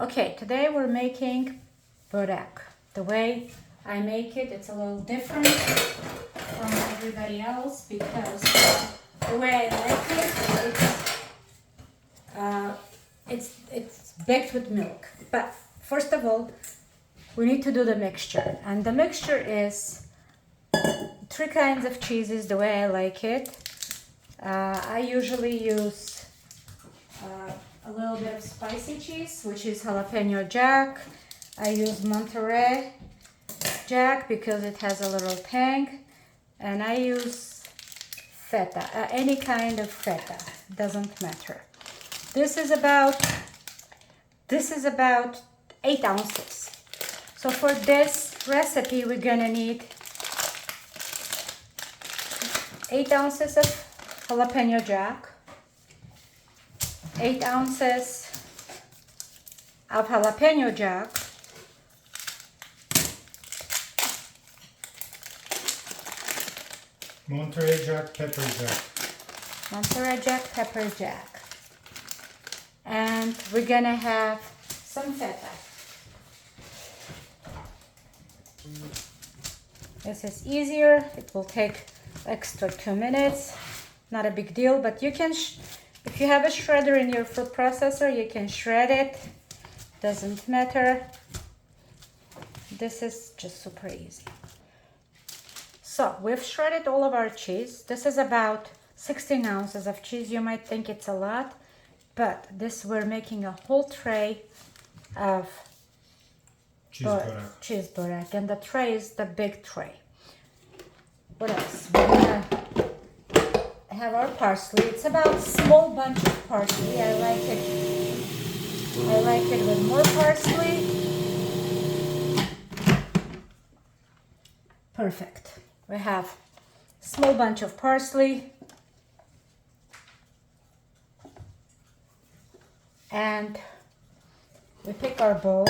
Okay, today we're making burek. The way I make it, it's a little different from everybody else because the way I like it, it's baked with milk. But first of all, we need to do the mixture, and the mixture is 3 kinds of cheeses. The way I like it, I usually use a little bit of spicy cheese, which is jalapeno jack. I use Monterey Jack because it has a little tang, and I use feta, any kind of feta, doesn't matter. This is about 8 ounces. So for this recipe, we're gonna need 8 ounces of jalapeno jack, 8 ounces of jalapeno jack, Monterey Jack, pepper jack. Monterey Jack, pepper jack, and we're gonna have some feta. This is easier. It will take extra 2 minutes. Not a big deal, but you can, if you have a shredder in your food processor, you can shred it. Doesn't matter. This is just super easy. So we've shredded all of our cheese. This is about 16 ounces of cheese. You might think it's a lot, but we're making a whole tray of cheese burek, and the tray is the big tray. What else? We're gonna have our parsley. It's about a small bunch of parsley. I like it with more parsley. Perfect. We have a small bunch of parsley, and we pick our bowl,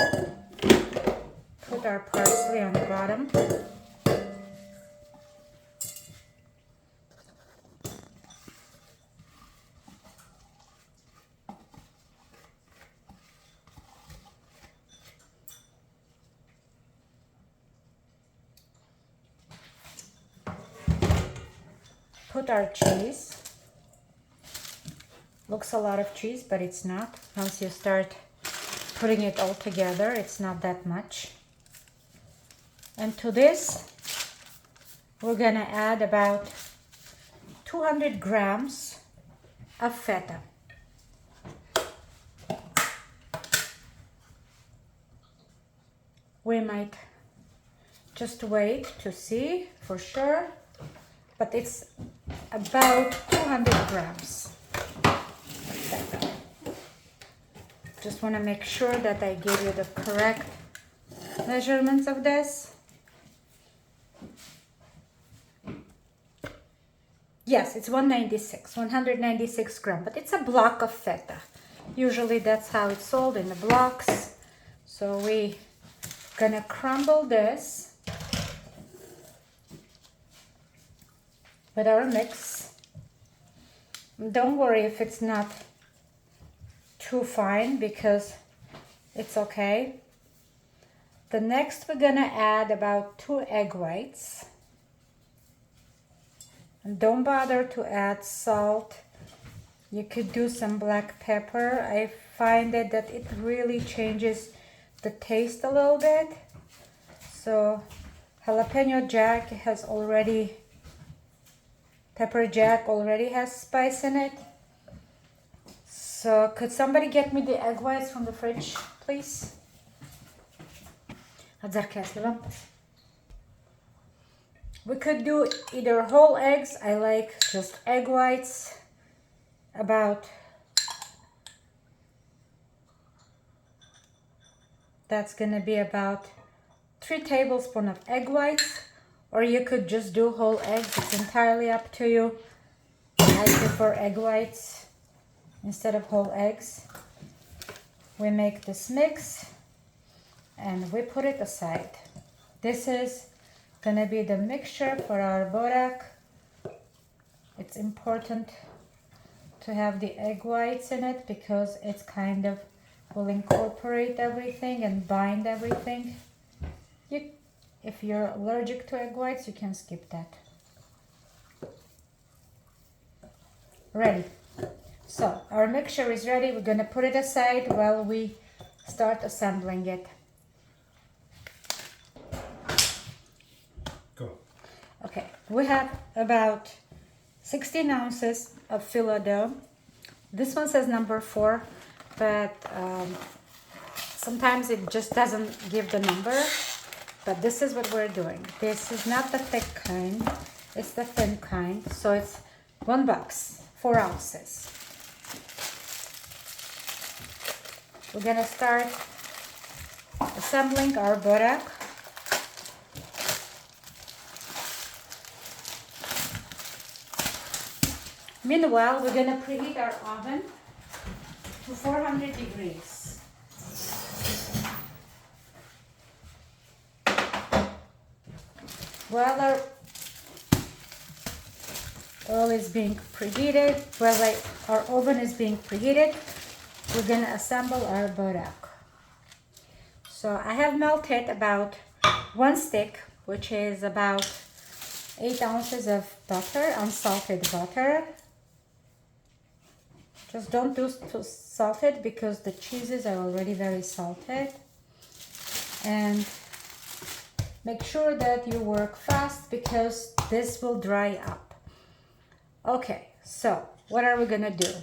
put our parsley on the bottom, put our cheese. Looks a lot of cheese, but it's not. Once you start putting it all together, it's not that much. And to this, we're gonna add about 200 grams of feta. We might just wait to see for sure, but it's about 200 grams of feta. Just want to make sure that I give you the correct measurements of this. Yes, it's 196 grams, but it's a block of feta. Usually that's how it's sold, in the blocks. So we gonna crumble this with our mix. Don't worry if it's not too fine, because it's okay. The next we're gonna add about 2 egg whites. And don't bother to add salt. You could do some black pepper. I find that it really changes the taste a little bit. So jalapeno jack has already, pepper jack already has spice in it. So could somebody get me the egg whites from the fridge, please? We could do either whole eggs. I like just egg whites. That's gonna be about 3 tablespoons of egg whites, or you could just do whole eggs. It's entirely up to you. I prefer egg whites instead of whole eggs. We make this mix and we put it aside. This is gonna be the mixture for our burek. It's important to have the egg whites in it because it's kind of will incorporate everything and bind everything. If you're allergic to egg whites, you can skip that. Ready. So our mixture is ready. We're gonna put it aside while we start assembling it. Go. Okay, we have about 16 ounces of phyllo dough. This one says number 4, but sometimes it just doesn't give the number. But this is what we're doing. This is not the thick kind, it's the thin kind. So it's 1 box, 4 ounces. We're gonna start assembling our burek. Meanwhile, we're gonna preheat our oven to 400 degrees. While our oil is being preheated, our oven is being preheated, we're gonna assemble our burek. So I have melted about 1 stick, which is about 8 ounces of butter, unsalted butter. Just don't do too salted because the cheeses are already very salted. And make sure that you work fast because this will dry up. Okay, so what are we gonna do?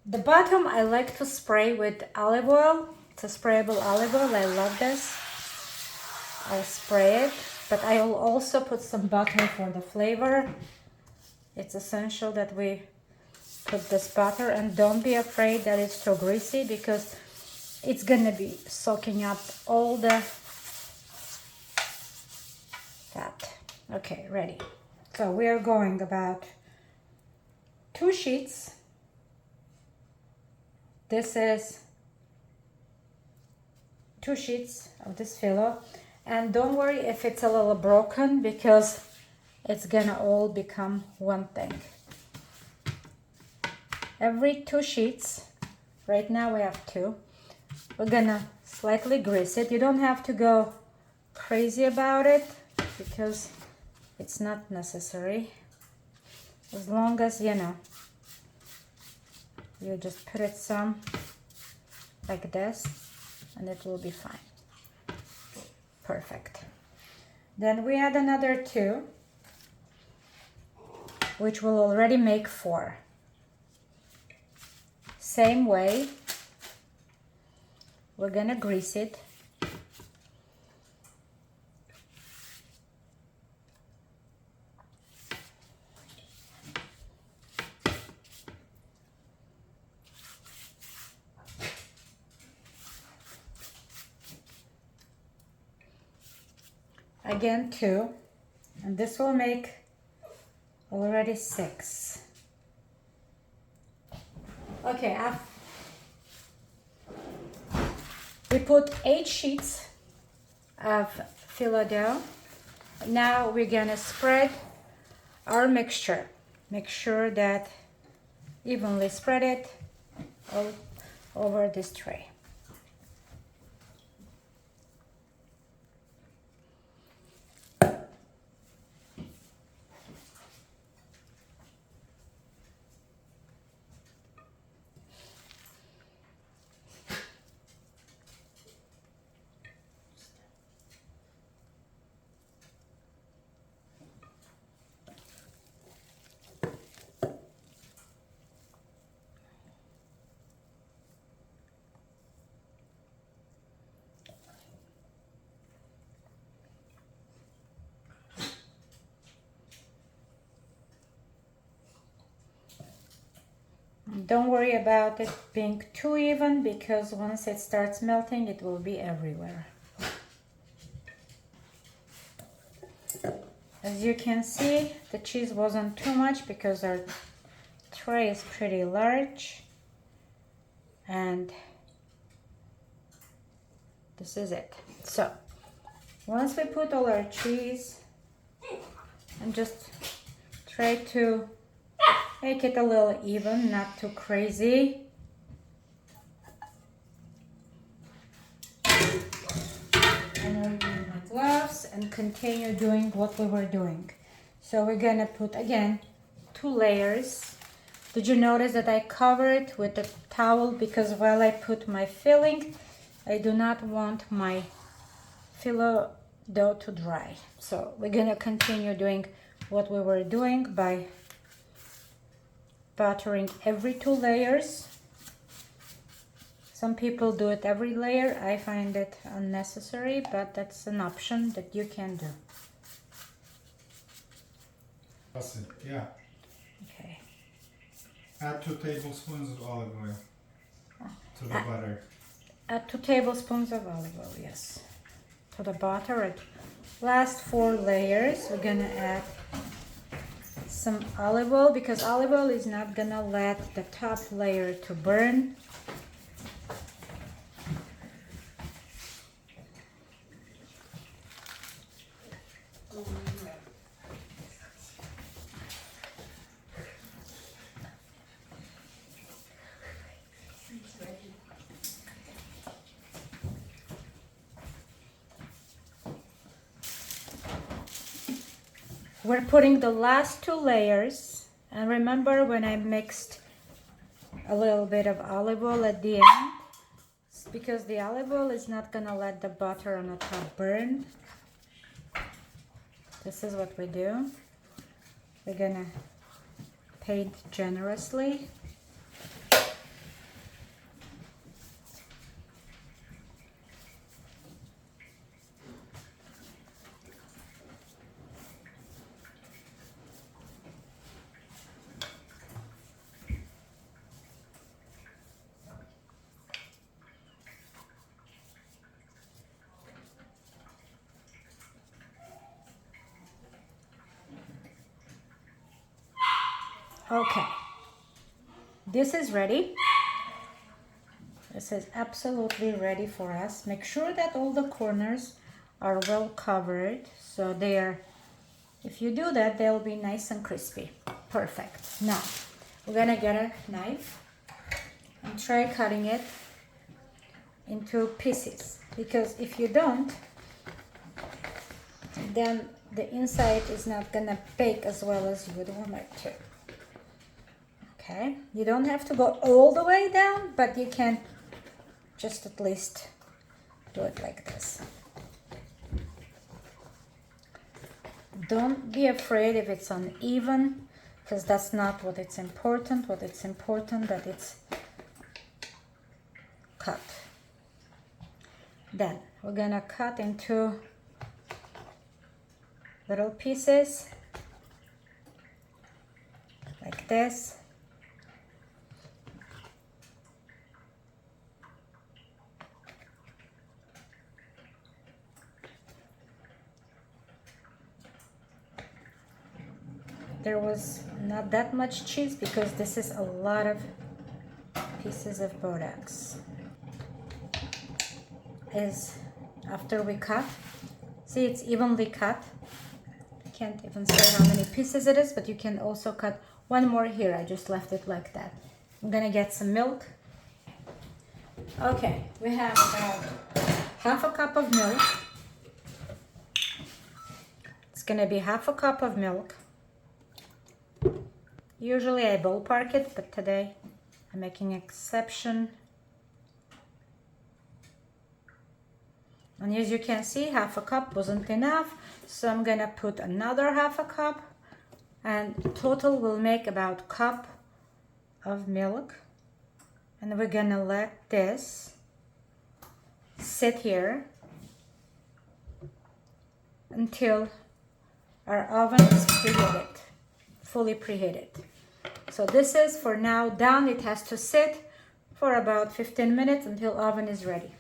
The bottom I like to spray with olive oil. It's a sprayable olive oil. I love this. I'll spray it, but I will also put some butter for the flavor. It's essential that we put this butter, and don't be afraid that it's too greasy because it's gonna be soaking up all the fat. Okay, ready. So we are going about 2 sheets. This is 2 sheets of this phyllo, and don't worry if it's a little broken because it's gonna all become one thing. Every 2 sheets, right now we have 2, we're gonna slightly grease it. You don't have to go crazy about it because it's not necessary. As long as you just put it some like this and it will be fine. Perfect. Then we add another 2, which will already make 4. Same way, we're gonna grease it. Again 2, and this will make already 6. Okay, we put 8 sheets of phyllo dough. Now we're gonna spread our mixture. Make sure that evenly spread it all over this tray. Don't worry about it being too even because once it starts melting, it will be everywhere. As you can see, the cheese wasn't too much because our tray is pretty large. And this is it. So, once we put all our cheese, and just try to make it a little even, not too crazy. and continue doing what we were doing. So we're gonna put again 2 layers. Did you notice that I cover it with a towel because while I put my filling, I do not want my phyllo dough to dry. So we're gonna continue doing what we were doing by buttering every 2 layers. Some people do it every layer. I find it unnecessary, but that's an option that you can do. That's it, yeah. Okay. Add 2 tablespoons of olive oil to the butter. Add 2 tablespoons of olive oil, yes, to the butter. At last 4 layers, we're gonna add some olive oil because olive oil is not gonna let the top layer to burn. We're putting the last 2 layers, and remember when I mixed a little bit of olive oil at the end, it's because the olive oil is not gonna let the butter on the top burn. This is what we do. We're gonna paint generously. Okay, this is ready. This is absolutely ready for us. Make sure that all the corners are well covered so they are, if you do that, they'll be nice and crispy. Perfect. Now we're gonna get a knife and try cutting it into pieces, because if you don't, then the inside is not gonna bake as well as you would want it to. Okay, you don't have to go all the way down, but you can just at least do it like this. Don't be afraid if it's uneven, because that's not what it's important. What it's important that it's cut. Then we're gonna cut into little pieces like this. There was not that much cheese because this is a lot of pieces of Borax. Is after we cut, see, it's evenly cut. I can't even say how many pieces it is, but you can also cut one more here. I just left it like that. I'm gonna get some milk. Okay, we have about half a cup of milk. It's gonna be half a cup of milk. Usually I ballpark it, but today I'm making an exception. And as you can see, half a cup wasn't enough, so I'm gonna put another half a cup, and total will make about a cup of milk. And we're gonna let this sit here until our oven is preheated, fully preheated. So this is for now done. It has to sit for about 15 minutes until oven is ready.